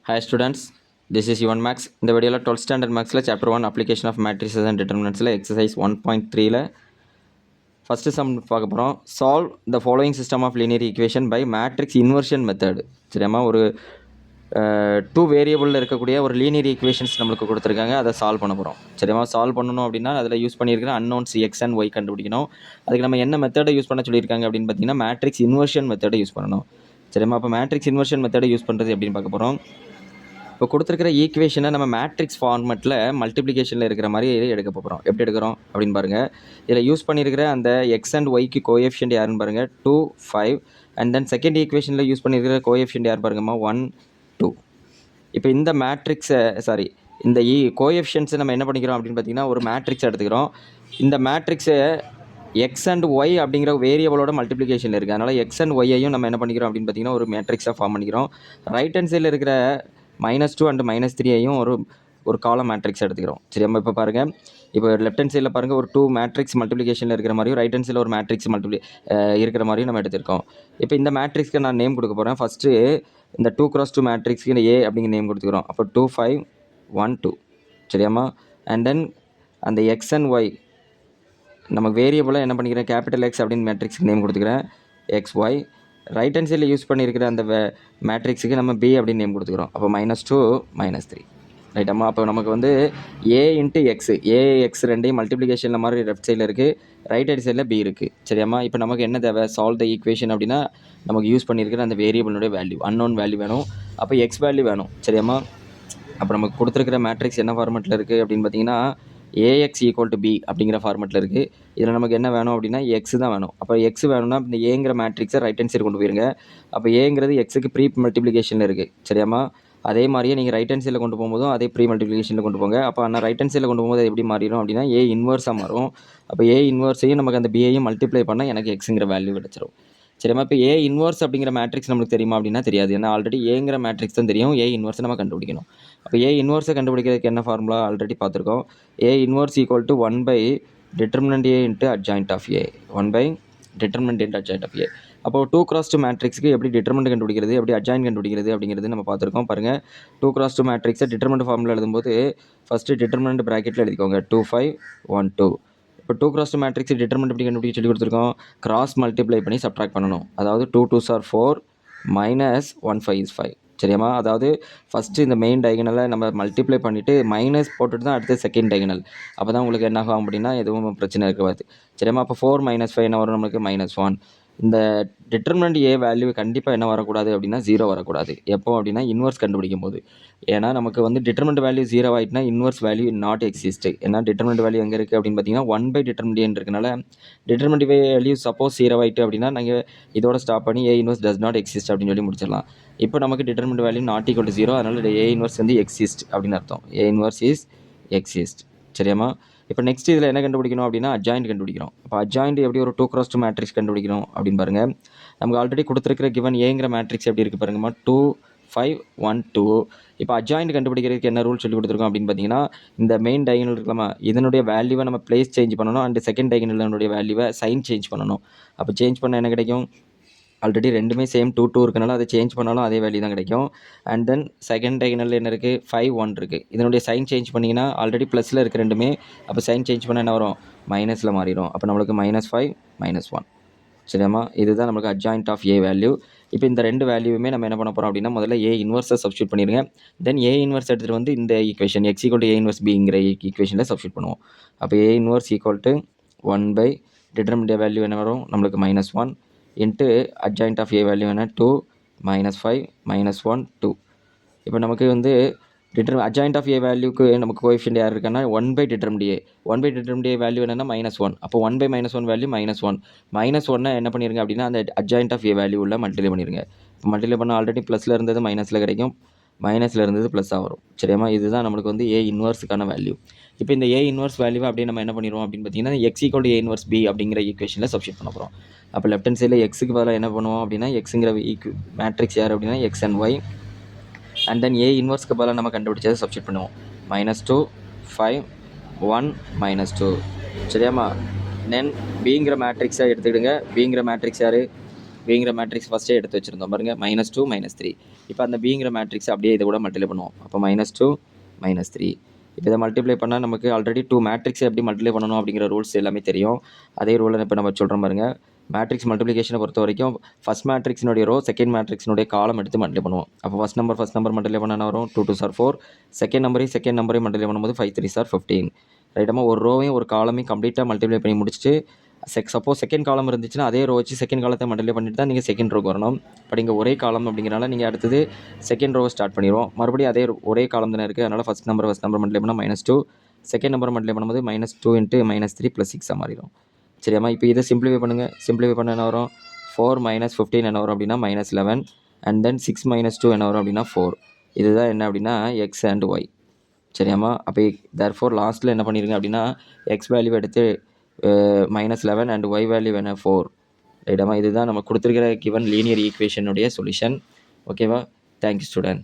Hi students, this is Yuvan Max. இந்த வீடியோவில் 12th standard மேக்ஸில் chapter 1 application of matrices and டிட்டர்மினன்ட்ஸில் exercise 1.3ல ஃபஸ்ட்டு சம் பார்க்க போகிறோம். Solve the following system of linear equation by matrix inversion method. சரியாமா, ஒரு 2 வேரியபிளில் இருக்கக்கூடிய ஒரு லீனியர் ஈக்குவேஷன்ஸ் நம்மளுக்கு கொடுத்துருக்காங்க, அதை சால்வ் பண்ண போகிறோம். சரியாமா, சால்வ் பண்ணணும் அப்படின்னா அதில் யூஸ் பண்ணியிருக்கிற அன்னோன்ஸ் எக்ஸ் அண்ட் ஒய் கண்டுபிடிக்கணும். அதுக்கு நம்ம என்ன மெத்தடை யூஸ் பண்ண சொல்லியிருக்காங்க அப்படின்னு பார்த்தீங்கன்னா மேட்ரிக்ஸ் இன்வர்ஷன் மெத்தடை யூஸ் பண்ணணும். சரியாமா, அப்போ மேட்ரிக்ஸ் இன்வர்ஷன் மெத்தடை யூஸ் பண்ணுறது எப்படின்னு பார்க்க போகிறோம். இப்போ கொடுத்துருக்கிற ஈக்குவேஷனை நம்ம மேட்ரிக்ஸ் ஃபார்மெட்டில் மல்டிப்ளிகேஷனில் இருக்கிற மாதிரி எடுக்க போகிறோம். எப்படி எடுக்கிறோம் அப்படின்னு பாருங்கள். இதில் யூஸ் பண்ணியிருக்கிற அந்த எக்ஸ் அண்ட் ஒய்க்கு கோஎஃபிஷியன்ட் யாருன்னு பாருங்கள், 2, 5. அண்ட் தென் செகண்ட் ஈக்குவேஷனில் யூஸ் பண்ணியிருக்கிற கோஎஃபிஷியன்ட் யார் பாருங்கம்மா, 1, 2. இப்போ இந்த மேட்ரிக்ஸை இந்த கோஎஃபிஷியன்ஸை நம்ம என்ன பண்ணிக்கிறோம் அப்படின்னு பார்த்தீங்கன்னா ஒரு மேட்ரிக்ஸ் எடுத்துக்கிறோம். இந்த மேட்ரிக்ஸை எக்ஸ் அண்ட் ஒய் அப்படிங்கிற வேரியபிளோட மல்டிப்ளிகேஷன் இருக்குது. அதனால் எக்ஸ் அண்ட் ஒய்யையும் நம்ம என்ன பண்ணிக்கிறோம் அப்படின்னு பார்த்தீங்கன்னா ஒரு மேட்ரிக்ஸாக ஃபார்ம் பண்ணிக்கிறோம். ரைட் ஹேண்ட் சைடில் இருக்கிற -2 அண்ட் -3ஐயும் ஒரு காலம் மேட்ரிக்ஸ் எடுத்துக்கிறோம். சரியா, இப்போ பாருங்கள், இப்போ லெஃப்ட் ஹேண்ட் சைடில் பாருங்கள் ஒரு 2 மேட்ரிக்ஸ் மல்டிப்ளிகேஷனில் இருக்கிற மாதிரியும் ரைட் ஹேண்ட் சைடில் ஒரு மேட்ரிக்ஸ் இருக்கிற மாதிரியும் நம்ம எடுத்திருக்கோம். இப்போ இந்த மேட்ரிக்ஸ்க்கு நான் நேம் கொடுக்க போகிறேன். ஃபஸ்ட்டு இந்த 2x2 மேட்ரிக்ஸ்க்கு இந்த ஏ அப்படிங்கிற நேம் கொடுத்துக்கிறோம். அப்போ 2, 5, 1, 2. சரியாம்மா, அண்ட் தென் அந்த எக்ஸ் அண்ட் ஒய் நமக்கு வேரியபிளாக என்ன பண்ணிக்கிறேன், கேபிட்டல் எக்ஸ் அப்படின்னு மேட்ரிக்ஸ்க்கு நேம் கொடுத்துக்கிறேன், எக்ஸ் ஒய். ரைட் ஹேண்ட் சைடில் யூஸ் பண்ணியிருக்கிற அந்த மேட்ரிக்ஸுக்கு நம்ம பி அப்படின்னு நேம் கொடுத்துக்கிறோம். அப்போ -2, -3. ரைட்டாம்மா, அப்போ நமக்கு வந்து ஏ இன்ட்டு எக்ஸு, ஏஎக்ஸ் ரெண்டையும் மல்டிப்ளிகேஷனில் மாதிரி லெஃப்ட் சைடில் இருக்குது, ரைட் ஹேண்ட் சைடில் பி இருக்குது. சரியாம்மா, இப்போ நமக்கு என்ன தேவை, சால்வ் த ஈக்குவேஷன் அப்படின்னா நமக்கு யூஸ் பண்ணியிருக்கிற அந்த வேரியபிளுடைய வேல்யூ, அன்னோன் வேல்யூ வேணும். அப்போ எக்ஸ் வேல்யூ வேணும். சரியாம்மா, அப்போ நமக்கு கொடுத்துருக்கிற மேட்ரிக்ஸ் என்ன ஃபார்மெட்டில் இருக்குது அப்படின்னு பார்த்தீங்கன்னா AX = B அப்படிங்கிற ஃபார்மெட்டில் இருக்குது. இதில் நமக்கு என்ன வேணும் அப்படின்னா எக்ஸ் தான் வேணும். அப்போ எக்ஸ் வேணும்னா இந்த ஏங்கிற மேட்ரிக்ஸை ரைட் ஹேண்ட் சைடு கொண்டு போயிருங்க. அப்போ ஏங்கிறது எக்ஸுக்கு ப்ரீ மல்டிப்ளிகேஷனில் இருக்குது. சரியாம்மா, அதே மாதிரியே நீங்கள் ரைட் ஹேண்ட் சைடில் கொண்டு போகும்போதும் அதே ப்ரீ மல்டிப்ளிகேஷனில் கொண்டு போங்க. அப்போ நான் ரைட் ஹேண்ட் சைடில் கொண்டு போகும்போது எப்படி மாறிடும் அப்படின்னா ஏ இன்வர்ஸாக மாறும். அப்போ ஏ இன்வர்ஸையும் நமக்கு அந்த பிஐயும் மல்டிப்ளை பண்ணால் எனக்கு எக்ஸுங்கிற வேல்யூ கிடச்சிரும். சரிம்மா, இப்போ ஏ இன்வர்ஸ் அப்படிங்கிற மேட்ரிக்ஸ் நம்மளுக்கு தெரியுமா அப்படின்னா தெரியாது. ஏன்னா ஆல்ரெடி ஏங்கிற மேட்ரிக்ஸ் தான் தெரியும், ஏ இன்வர்ஸை நம்ம கண்டுபிடிக்கணும். அப்போ ஏ இன்வர்ஸை கண்டுபிடிக்கிறதுக்கு என்ன ஃபார்முலா ஆல்ரெடி பார்த்துருக்கோம். A inverse = 1/det A into adjoint of A, 1/det into adjoint of A. அப்போ 2x2 மேட்ரிக்ஸுக்கு எப்படி டிட்டர்மெண்ட் கண்டுபிடிக்கிறது, எப்படி அட்ஜாயின் கண்டுபிடிக்கிறது அப்படிங்கிறது நம்ம பார்த்துருக்கோம். பாருங்கள், 2x2 மேட்ரிக்ஸை டிட்டர்மெண்ட் ஃபார்முலா எழுதும்போது ஃபஸ்ட்டு டிட்டர்மெண்ட் ப்ராக்கெட்டில் எழுதிக்கோங்க, 2, 5, 1, 2. இப்போ 2x2 மேட்ரிக்ஸ் டிட்டர்மெண்ட் எப்படி கண்டுபிடிக்க சொல்லி கொடுத்துருக்கோம், கிராஸ் மல்டிப்ளை பண்ணி சப்ட்ராக்ட் பண்ணணும். அதாவது 2 2s are 4 -1 5 is 5. சரியாம்மா, அதாவது ஃபஸ்ட்டு இந்த மெயின் டைகனலை நம்ம மல்டிப்ளை பண்ணிவிட்டு மைனஸ் போட்டுட்டு தான் அடுத்து செகண்ட் டைகனல். அப்போ தான் உங்களுக்கு என்ன ஆகும் அப்படின்னா எதுவும் பிரச்சனை இருக்காது. சரியாம்மா, அப்போ 4 - 5 என்ன வரும் நம்மளுக்கு, -1. இந்த டிட்டர்மினன்ட் ஏ வேல்யூ கண்டிப்பாக என்ன வரக்கூடாது அப்படின்னா 0 வரக்கூடாது. எப்போ அப்படின்னா இன்வர்ஸ் கண்டுபிடிக்கும் போது. ஏன்னா நமக்கு வந்து டிட்டர்மினன்ட் வேல்யூ 0 ஆகிட்டுனா இன்வர்ஸ் வேல்யூ நாட் எக்ஸிஸ்ட். ஏன்னா டிட்டர்மினன்ட் வேல்யூ எங்கே இருக்குது அப்படின்னு பார்த்தீங்கன்னா 1/det இருக்கனால டிட்டர்மினன்ட் வேல்யூ சப்போஸ் 0 ஆகிட்டு அப்படின்னா நாங்கள் இதோட ஸ்டாப் பண்ணி A inverse does not exist அப்படின்னு சொல்லி முடிச்சிடலாம். இப்போ நமக்கு டிட்டர்மினன்ட் வேல்யூ நாட் = 0, அதனால் ஏ இன்வர்ஸ் வந்து எக்ஸிஸ்ட் அப்படின்னு அர்த்தம். A inverse is exist. சரியாம்மா, இப்போ நெக்ஸ்ட் இதில் என்ன கண்டுபிடிக்கணும் அப்படின்னா அட்ஜாயிண்ட் கண்டுபிடிக்கணும். அப்போ அட்ஜாயிண்ட் எப்படி ஒரு 2x2 மேட்ரிக்ஸ் கண்டுபிடிக்கணும் அப்படின்னு பாருங்கள். நமக்கு ஆல்ரெடி கொடுத்துருக்கிற கிவன் ஏங்கிற மேட்ரிக்ஸ் எப்படி இருக்குது பாருங்கம்மா, 2, 5, 1, 2. இப்போ அட்ஜாயிண்ட் கண்டுபிடிக்கிறதுக்கு என்ன ரூல் சொல்லி கொடுத்துருக்கோம் அப்படின்னு பார்த்தீங்கன்னா இந்த மெயின் டைகனல் இருக்கலாமா, இதனுடைய வேல்யூவை நம்ம பிளேஸ் சேஞ்ச் பண்ணணும். அண்ட் செகண்ட் டைகனலுடைய வேல்யூவை சைன் சேஞ்ச் பண்ணணும். அப்போ சேஞ்ச் பண்ண என்ன கிடைக்கும், ஆல்ரெடி ரெண்டுமே சேம் 2, 2 இருக்கனால அதை சேஞ்ச் பண்ணாலும் அதே வேல்யூ தான் கிடைக்கும். அண்ட் தென் செகண்ட் டைகனல் என்ன இருக்குது, 5, 1 இருக்குது. இதனுடைய சைன் சேஞ்ச் பண்ணிங்கன்னா ஆல்ரெடி ப்ளஸில் இருக்க ரெண்டுமே, அப்போ சைன் சேஞ்ச் பண்ணால் என்ன வரும், மைனஸில் மாறிடும். அப்போ நம்மளுக்கு -5, -1. சரியாம்மா, இதுதான் நம்மளுக்கு அட்ஜாயிண்ட் ஆஃப் ஏ வேல்யூ. இப்போ இந்த ரெண்டு வேல்யூவுமே நம்ம என்ன பண்ண போகிறோம் அப்படின்னா முதல்ல ஏ இன்வர்ஸை சப்ஸ்டியூட் பண்ணிடுங்க. தென் ஏ இன்வர்ஸ் எடுத்துகிட்டு வந்து இந்த ஈக்குவேஷன் x = A இன்வர்ஸ் பிங்கிற ஈக்குவேஷனில் சப்ஸ்டியூட் பண்ணுவோம். அப்போ ஏ இன்வர்ஸ் = 1/det வேல்யூ என்ன வரும் நம்மளுக்கு -1 into adjoint of a value என்ன 2, -5, -1, 2. இப்போ நமக்கு வந்து அட்ஜாயிண்ட் ஆஃப் ஏ வேல்யூக்கு நமக்கு கோஎஃபிஷியன்ட் யார் இருக்கான்னா 1/det A. 1/det வேல்யூ என்னென்னா -1. அப்போ 1/-1 வேல்யூ -1. -1 என்ன பண்ணிடுங்க அப்படின்னா அந்த அட்ஜாயிண்ட் ஆஃப் ஏ வேல்யூ உள்ள மல்டிப்ளை பண்ணிடுங்க. இப்போ மல்டிப்ளை பண்ணால் ஆல்ரெடி ப்ளஸில் இருந்தது மைனஸில் கிடைக்கும், மைனஸில் இருந்தது ப்ளஸ்ஸாக வரும். சரியாம்மா, இதுதான் நம்மளுக்கு வந்து ஏ இன்வர்ஸுக்கான வேல்யூ. இப்போ இந்த ஏ இன்வர்ஸ் வேல்யூவை அப்படியே நம்ம என்ன பண்ணிடுவோம் அப்படின்னு பார்த்தீங்கன்னா x = A இன்வர்ஸ் B அப்படிங்கிற ஈக்குவேஷனில் சப்ஸ்டியூட் பண்ண போகிறோம். அப்போ லெஃப்ட் ஹேண்ட் சைடில் எக்ஸுக்கு பதிலாக என்ன பண்ணுவோம் அப்படின்னா எக்ஸுங்கிற மேட்ரிக்ஸ் யார் அப்படின்னா X and Y. And then A இன்வர்ஸ்க்கு பதிலாக நம்ம கண்டுபிடிச்சதை சப்ஸ்டியூட் பண்ணுவோம். -2, 5, 1, -2. சரியாம்மா, தென் பிங்கிற மேட்ரிக்ஸை எடுத்துக்கிடுங்க. பிங்கிற மேட்ரிக்ஸ் யார், பிங்கிற மேட்ரிக்ஸ் ஃபஸ்ட்டே எடுத்து வச்சுருந்தோம் பாருங்கள், -2 -3. இப்போ அந்த பிங்கிற மேட்ரிக்ஸ் அப்படியே இதை கூட மல்டிப்ளை பண்ணுவோம். அப்போ -2 -3. இப்போ இதை மல்டிப்ளை பண்ணால் நமக்கு ஆல்ரெடி 2 மேட்ரிக்ஸை எப்படி மல்டிப்ளை பண்ணணும் அப்படிங்கிற ரூல்ஸ் எல்லாமே தெரியும். அதே ரூலை இப்போ நம்ம சொல்கிறோம் பாருங்கள். மேட்ரிக்ஸ் மல்டிப்ளிகேஷனை பொறுத்த வரைக்கும் ஃபஸ்ட் மேட்ரிக்ஸினுடைய ரோ, செகண்ட் மேட்ரிக்ஸினுடைய காலம் எடுத்து மல்டிப்ளை பண்ணுவோம். அப்போ ஃபஸ்ட் நம்பர் மல்டிப்ளை பண்ண வரும் 2 2s are 4. செகண்ட் நம்பரையும் மல்டிப்ளை பண்ணும்போது 5 3s are 15. ரைட்டாமா, ஒரு ரோவையும் ஒரு காலமையும் கம்ப்ளீட்டாக மல்டிப்ளை பண்ணி முடிச்சுட்டு சப்போஸ் செகண்ட் காலம் இருந்துச்சுன்னா அதே ரோ வச்சு செகண்ட் காலத்தை மல்டிப்ளை பண்ணிட்டு தான் நீங்கள் செகண்ட் ரோக்கு வரணும். இப்போ நீங்கள் ஒரே காலம் அப்படிங்கிறனால நீங்கள் அடுத்தது செகண்ட் ரோவை ஸ்டார்ட் பண்ணிடுவோம். மறுபடியும் அதே ஒரே காலம் தானே இருக்குது, அதனால் ஃபஸ்ட் நம்பர் மல்டிப்ளை பண்ணால் -2, செகண்ட் நம்பர் மல்டிப்ளை பண்ணும்போது -2 × -3 + 6 மாறிடும். சரியாம்மா, இப்போ இதை சிம்பிளிஃபை பண்ணுங்கள். சிம்பிளிஃபை பண்ண என்ன வரும், 4 - 15 என்ன வரும் அப்படின்னா -11, அண்ட் தென் 6 - 2 என்ன வரும் அப்படின்னா 4. இதுதான் என்ன அப்படின்னா எக்ஸ் அண்ட் ஒய். சரியாம்மா, அப்போ தேர்ஃபோர் லாஸ்ட்டில் என்ன பண்ணிடுங்க அப்படின்னா எக்ஸ் வேல்யூ எடுத்து -11 அண்ட் ஒய் வேல்யூ என்ன 4. ரைட்டாம்மா, இதுதான் நம்ம கொடுத்துருக்கிற கிவன் லீனியர் ஈக்குவேஷனுடைய சொல்யூஷன். ஓகேவா? Thank you student.